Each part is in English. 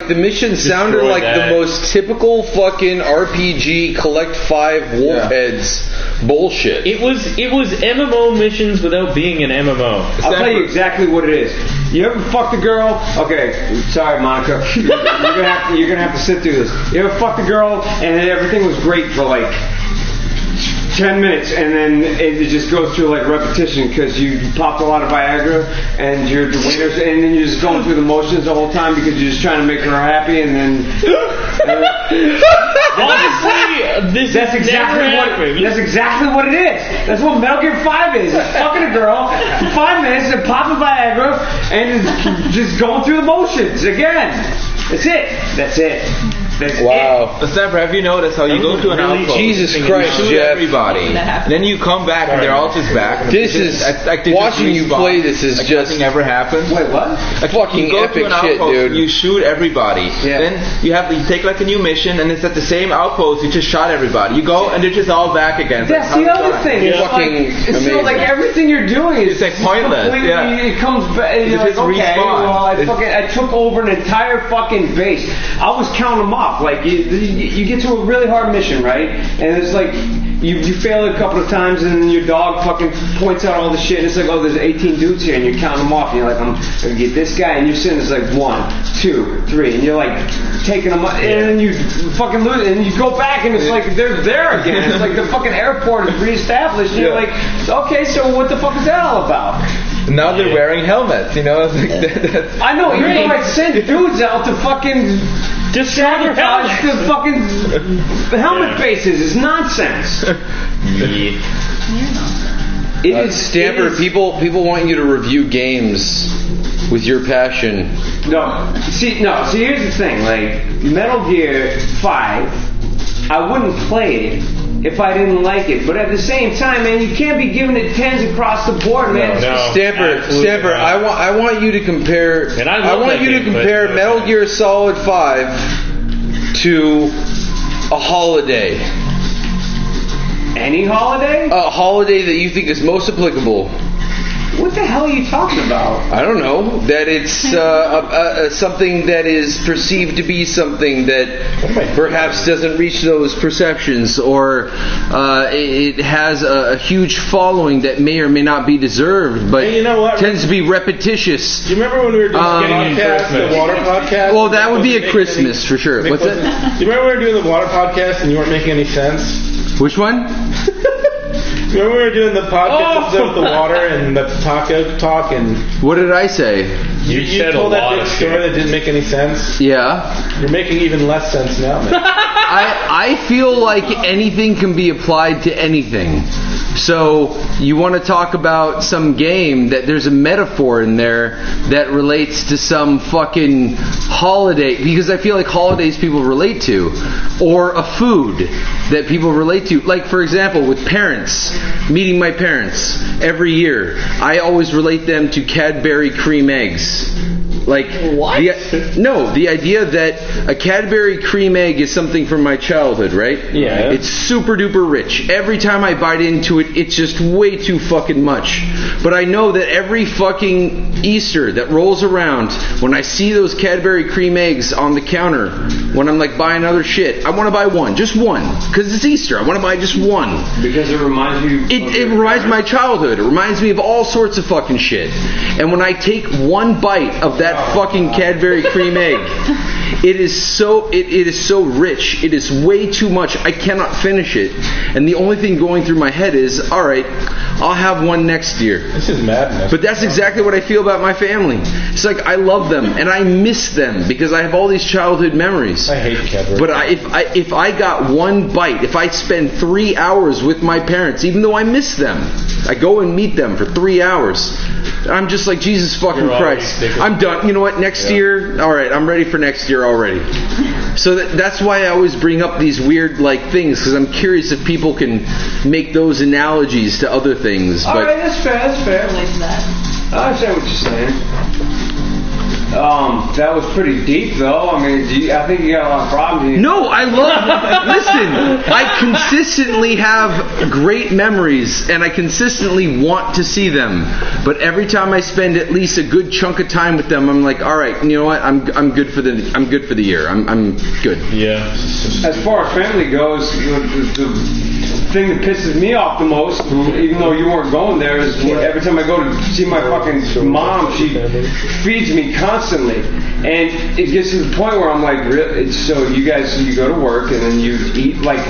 the mission sounded like the most typical fucking RPG collect 5 wolf heads bullshit. It was MMO missions without being an MMO. I'll tell you exactly what it is. You ever fucked a girl? Okay, sorry, Monica. You're gonna have to sit through this. You ever fucked a girl and everything was great for like 10 minutes, and then it just goes through like repetition because you popped a lot of Viagra and you're the winners, and then you're just going through the motions the whole time because you're just trying to make her happy, and then honestly, that's exactly what it is. That's what Metal Gear 5 is. It's fucking a girl for 5 minutes and popping Viagra and just going through the motions again. That's it. Wow. Snapper, have you noticed how you go to an outpost? Jesus Christ, you shoot Jeph. everybody, and then you come back and they're all just back. This is watching you play. This is like just nothing ever happened. Wait, what? Fucking epic shit, dude. You shoot everybody. Yeah. Then you take like a new mission, and it's at the same outpost. You just shot everybody. You go and they're just all back again. That's the other thing. It's fucking amazing. So like everything you're doing is like pointless. It comes back. You're like, okay, well, I took over an entire fucking base. I was counting them off. Like you get to a really hard mission, right? And it's like you fail it a couple of times, and then your dog fucking points out all the shit, and it's like, oh, there's 18 dudes here, and you're counting them off, and you're like, I'm gonna get this guy, and you're sitting there's like 1, 2, 3, and you're like taking them up, and then you fucking lose it, and you go back, and it's like they're there again. It's like the fucking airport is reestablished, and you're like, okay, so what the fuck is that all about? Now they're wearing helmets, you know? That's I know, you're going to send dudes out to fucking just sabotage the fucking helmet bases. It's nonsense. It is Stamper, people want you to review games with your passion. No, see, here's the thing. Like, Metal Gear 5, I wouldn't play it if I didn't like it. But at the same time, man, you can't be giving it 10s across the board, man. No, Stamper, I want you to compare. And I want you to compare Metal Gear Solid 5 to a holiday. Any holiday? A holiday that you think is most applicable. What the hell are you talking about? I don't know. That it's something that is perceived to be something that perhaps doesn't reach those perceptions, or it has a huge following that may or may not be deserved, but tends to be repetitious. Do you remember when we were doing the water podcast? Well, that would be a Christmas for sure. What's that? Do you remember when we were doing the water podcast and you weren't making any sense? Which one? Remember we were doing the podcast episode with the water and the taco talk, and what did I say? You told that big story that didn't make any sense. Yeah. You're making even less sense now, man. I feel like anything can be applied to anything. So you want to talk about some game that there's a metaphor in there that relates to some fucking holiday, because I feel like holidays people relate to, or a food that people relate to. Like, for example, with parents, meeting my parents every year, I always relate them to Cadbury cream eggs. Like, what? The idea that a Cadbury cream egg is something from my childhood, right? Yeah. It's super duper rich. Every time I bite into it, it's just way too fucking much. But I know that every fucking Easter that rolls around, when I see those Cadbury cream eggs on the counter, when I'm like buying other shit, I want to buy one, just one, because it's Easter. I want to buy just one. Because it reminds you. It reminds me of my childhood. It reminds me of all sorts of fucking shit. And when I take one bite of that fucking Cadbury cream egg, it is so rich. It is way too much. I cannot finish it. And the only thing going through my head is, all right, I'll have one next year. This is madness. But that's exactly what I feel about my family. It's like I love them and I miss them because I have all these childhood memories. I hate Cadbury. But if I got one bite, if I spend 3 hours with my parents, even though I miss them, I go and meet them for 3 hours. I'm just like, Jesus fucking Christ. I'm done. You know what? Next year, all right, I'm ready for next year already. So that's why I always bring up these weird things, because I'm curious if people can make those analogies to other things. All right, that's fair. I understand what you're saying. That was pretty deep, though. I mean, I think you got a lot of problems. No, I love. Listen, I consistently have great memories, and I consistently want to see them. But every time I spend at least a good chunk of time with them, I'm like, all right, you know what? I'm good for the year. I'm good. Yeah. As far as family goes, the thing that pisses me off the most, even though you weren't going there, is every time I go to see my fucking mom, she feeds me constantly, and it gets to the point where I'm like, so you go to work and then you eat like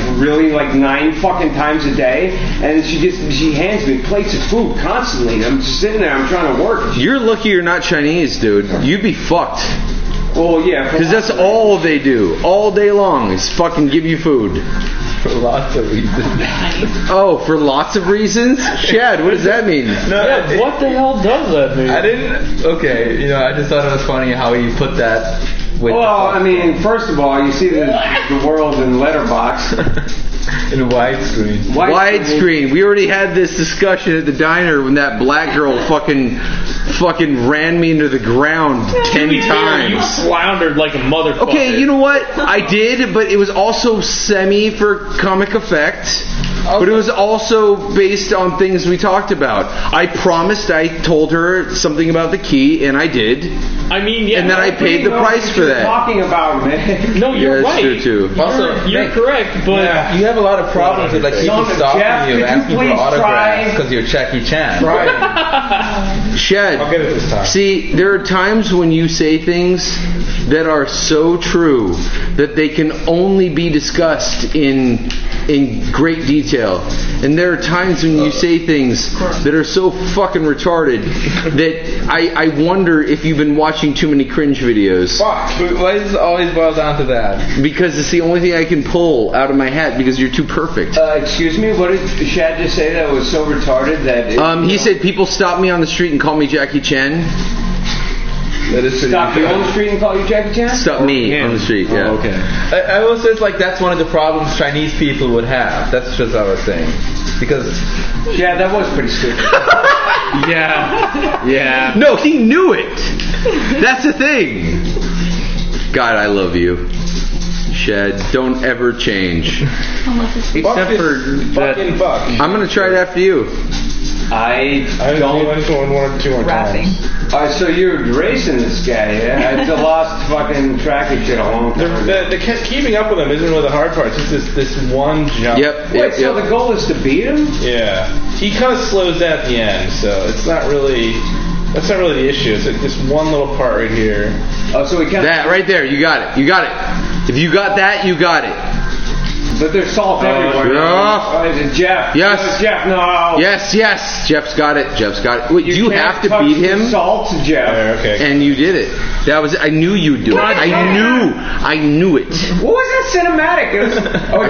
9 fucking times a day, and she hands me plates of food constantly. I'm just sitting there, I'm trying to work. You're lucky you're not Chinese, dude. You'd be fucked. Well, yeah, because that's all they do all day long is fucking give you food. For lots of reasons. Oh, for lots of reasons? Chad, what does that mean? No, what the hell does that mean? I didn't. Okay, I just thought it was funny how you put that. Well, I mean, first of all, you see the world in letterbox. In widescreen. Widescreen. We already had this discussion at the diner when that black girl fucking ran me into the ground 10 times. You floundered like a motherfucker. Okay, you know what? I did, but it was also semi for comic effect. But it was also based on things we talked about. I promised I told her something about the key, and I did. I mean, yeah. And then I paid the price for that. Talking about, man. No, you're right. That's true, too. You're correct, but... You have a lot of problems with people stopping you asking for autographs because you're Jackie Chan. Shed. I'll get it this time. See, there are times when you say things that are so true that they can only be discussed in great detail. And there are times when you say things that are so fucking retarded that I wonder if you've been watching too many cringe videos. Fuck. Why does it always boil down to that? Because it's the only thing I can pull out of my hat because you're too perfect. Excuse me, what did Shad just say that was so retarded that... He said people stop me on the street and call me Jackie Chan. That is Stop you on the street and call you Jackie Chan? Stop me on the street, yeah. Oh, okay. I will say it's like that's one of the problems Chinese people would have. That's just what I was saying. Because... Yeah, that was pretty stupid. Yeah. No, he knew it. That's the thing. God, I love you. Shad, don't ever change. Except for fucking fuck. I'm going to try it after you. I just want one or two more times. So you're racing this guy, yeah? I lost fucking track of shit a long time ago. The keeping up with him isn't really the hard part. It's just this one jump. Wait, so the goal is to beat him? Yeah. He kind of slows down at the end, so it's not really... That's not really the issue. It's like this one little part right here. Oh, so we kind of... That right there. You got it. You got it. If you got that, you got it. But there's salt everywhere. Jeph. Yes. Jeph, no. Yes. Jeff's got it. Wait, you have to beat him? Salt, Jeph. Okay. And you did it. That was. I knew you'd do it. I knew it. What was that cinematic? It was,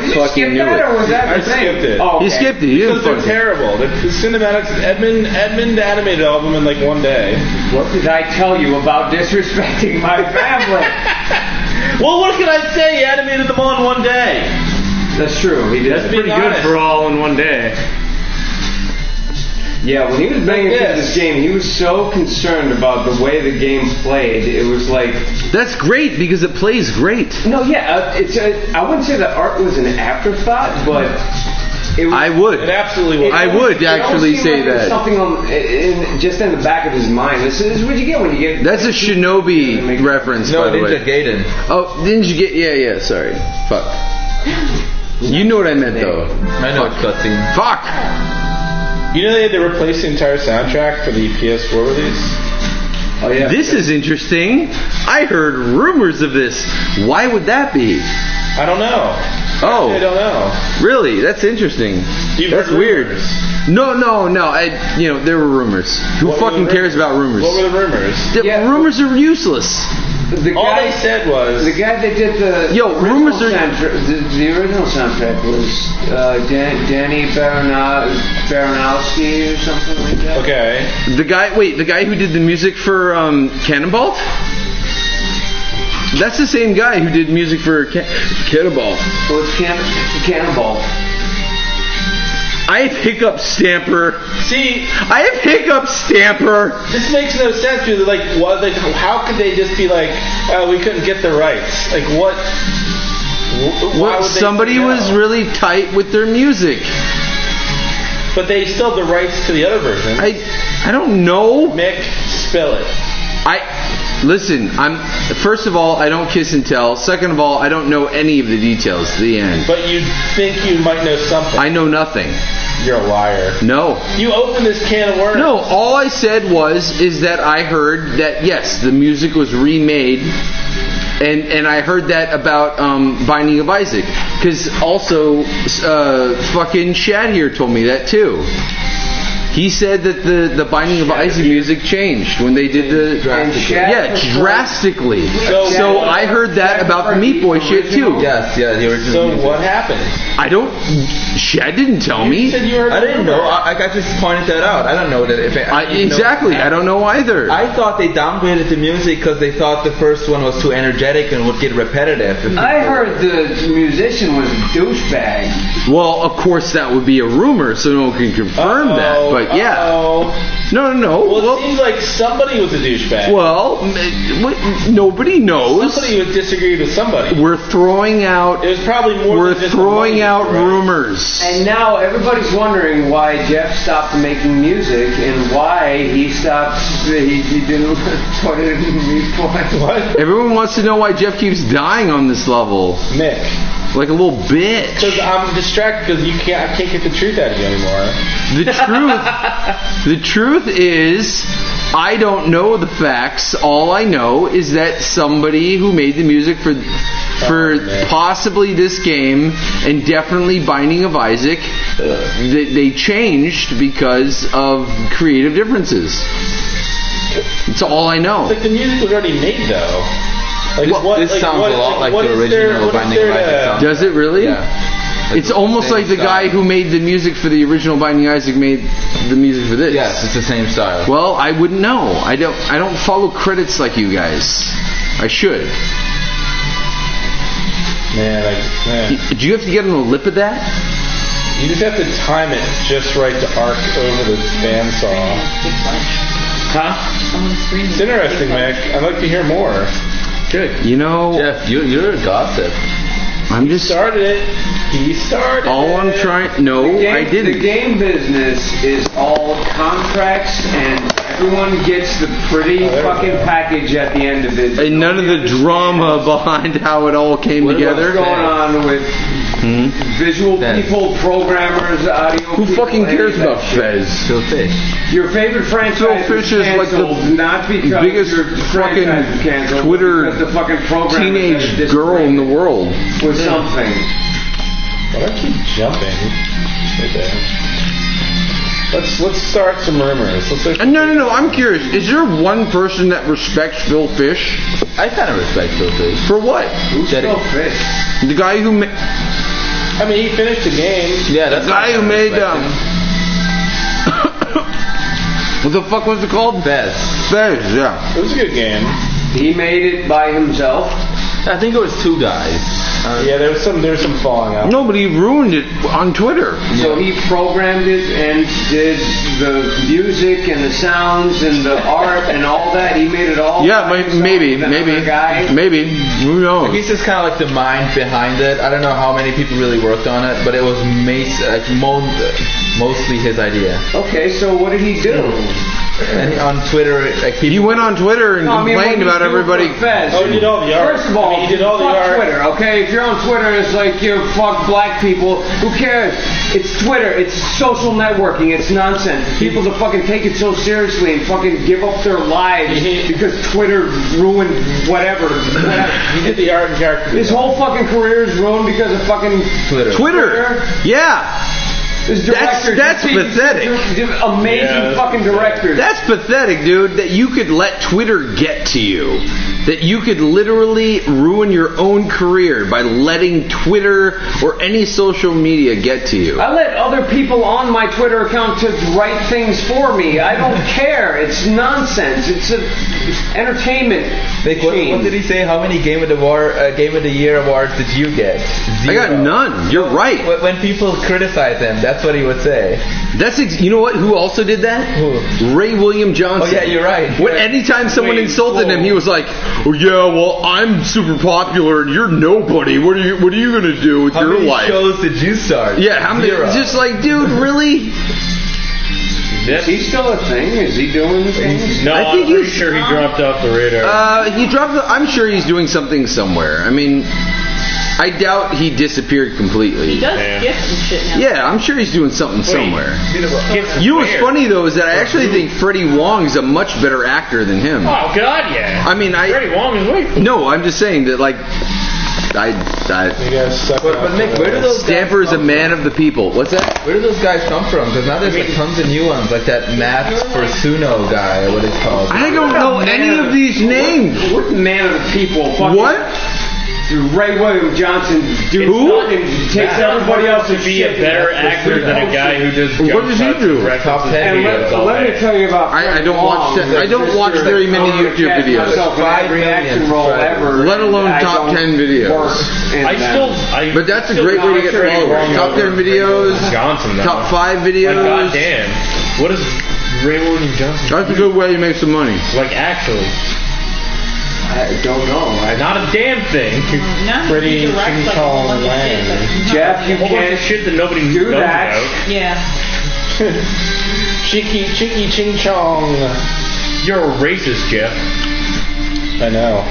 did you skip that, or was that the thing? I skipped it. Oh, okay. You skipped it. Because they're terrible. The cinematics, Edmund animated all of them in like one day. What did I tell you about disrespecting my family? Well, what can I say? He animated them all in one day. That's true. He did. That's pretty good for all in one day. Yeah, when he was banging through this game, he was so concerned about the way the game played. It was like... That's great, because it plays great. No, yeah, I wouldn't say that art was an afterthought, but... It was, I would. It absolutely would. I would actually say that. Something just in the back of his mind. This is what you get when you get... That's a Shinobi reference, by the way. Ninja Gaiden. Oh, Ninja Gaiden. Yeah, sorry. Fuck. You know what I meant, though. I know it's cutscene. Fuck! You know they had to replace the entire soundtrack for the PS4 release? Oh, yeah. This is interesting. I heard rumors of this. Why would that be? I don't know. Oh. I don't know. Really? That's interesting. That's weird. No. There were rumors. Who fucking cares about rumors? What were the rumors? Rumors are useless. All they said was... The guy that did the... rumors are... The original soundtrack was Danny Baranowski or something like that. Okay. The guy who did the music for Cannonball? That's the same guy who did music for Cannonball. Well, it's Cannonball. I have hiccup stamper. See, I have hiccup stamper. this makes no sense. Because like, what? Like, how could they just be like, oh, we couldn't get the rights? Like, what? Why would they Somebody say no? was really tight with their music. But they still have the rights to the other version. I don't know. Mick, spill it. Listen, first of all, I don't kiss and tell. Second of all, I don't know any of the details. The end. But you think you might know something. I know nothing. You're a liar. No. You opened this can of worms. No, all I said is that I heard that, yes, the music was remade. And I heard that about Binding of Isaac. Because also, fucking Shad here told me that too. He said that the Binding of Isaac music changed when they did the... drastically. So I heard that about the Meatboy shit too. Yes, the original. So music. what happened? I don't... Shad didn't tell me. You said you heard I didn't know. I just pointed that out. I don't know that if exactly. I don't know either. I thought they downgraded the music because they thought the first one was too energetic and would get repetitive. I heard the musician was a douchebag. Well, of course that would be a rumor, so no one can confirm that. But yeah. No. Well, it seems like somebody was a douchebag. Well, nobody knows. Somebody would disagree with somebody. We're throwing out. It was probably more. We're than just throwing out right? rumors. And now everybody's wondering why Jeph stopped making music and why he stopped. He didn't put it in Meatboy. What? Everyone wants to know why Jeph keeps dying on this level. Mick. Like a little bitch. Because I'm distracted because I can't get the truth out of you anymore. The truth is, I don't know the facts. All I know is that somebody who made the music for possibly this game and definitely Binding of Isaac, they changed because of creative differences. That's all I know. Like the music was already made though. Like this sounds a lot like the original Binding of Isaac. Does it really? Yeah. It's almost like the guy who made the music for the original Binding of Isaac made the music for this. Yes, it's the same style. Well, I wouldn't know. I don't follow credits like you guys. I should. Man. Do you have to get on the lip of that? You just have to time it just right to arc over the bandsaw. Huh? It's interesting, Mick. I'd like to hear more. Good. You know, Jeph, you're a gossip. I'm just started it. He started. All I'm trying. No, I didn't. The game business is all contracts, and everyone gets the pretty fucking package at the end of it. And none of the drama behind how it all came together. What's going on with visual people, programmers, audio? Who fucking cares about Fez? Phil Fish. Your favorite franchise Phil Fish is like the not because biggest your fucking canceled, Twitter because the fucking teenage girl in the world. With something. Why do I keep jumping? Right there. Let's start some rumors. No. I'm curious. Is there one person that respects Phil Fish? I kind of respect Phil Fish. For what? Who's Phil Fish? The guy who made. I mean, he finished the game. Yeah, that's the guy who made. What the fuck was it called? Fez, yeah. It was a good game. He made it by himself. I think it was two guys. Yeah, there was some falling out. No, but he ruined it on Twitter. So he programmed it and did the music and the sounds and the art and all that. He made it all. Yeah, maybe. Who knows? He's just kind of like the mind behind it. I don't know how many people really worked on it, but it was mostly his idea. Okay, so what did he do? And on Twitter, like people. You went on Twitter and complained about everybody. Oh, he did all the art. First of all, he did all the art. Twitter, okay? If you're on Twitter, it's like you fuck black people. Who cares? It's Twitter. It's social networking. It's nonsense. People to fucking take it so seriously and fucking give up their lives because Twitter ruined whatever. He did the art and character. His whole fucking career is ruined because of fucking Twitter. Yeah. That's pathetic. Amazing fucking directors. That's pathetic, dude, that you could let Twitter get to you. that you could literally ruin your own career by letting Twitter or any social media get to you. I let other people on my Twitter account to write things for me. I don't care. It's nonsense. It's an entertainment machine. What did he say? How many Game of the Year awards did you get? 0. I got none. You're right. When people criticize him, that's what he would say. You know what? Who also did that? Who? Ray William Johnson. Oh yeah, you're right. Anytime someone insulted him, he was like, "Oh yeah, well I'm super popular and you're nobody. What are you gonna do with your life?" How many shows did you start? Yeah, how many? Just like, dude, really? Is he still a thing? Is he doing things? No, I'm pretty sure he dropped off the radar. I'm sure he's doing something somewhere. I mean, I doubt he disappeared completely. He does gifts and shit now. Yeah, I'm sure he's doing something somewhere. You know what's funny though is that I actually think Freddie Wong's a much better actor than him. Oh God, yeah. I mean, Freddie Wong is way cool. No, I'm just saying that, like, You guys suck. But Mick, where do those Stamper is a man of the people. What's that? Where do those guys come from? Because now there's like tons of new ones, like that Matt Forsuno guy, or what it's called. I don't know any of these names. What man of the people? What? Ray William Johnson takes everybody else to be a better actor than a guy who does. What does he do? Top 10 videos. Let me tell you about. I don't watch very many YouTube videos. 5 reaction role ever. Let alone top 10 videos. But that's a great way to get followers. Top 10 videos. Johnson, top 5 videos. Like, goddamn. What is Ray William Johnson? That's a good way to make some money. Like, actually. I don't know. Not a damn thing. Pretty tall Lang. Jeph, you can't shit that nobody do knows that. About. Yeah. Cheeky ching chong. You're a racist, Jeph. I know.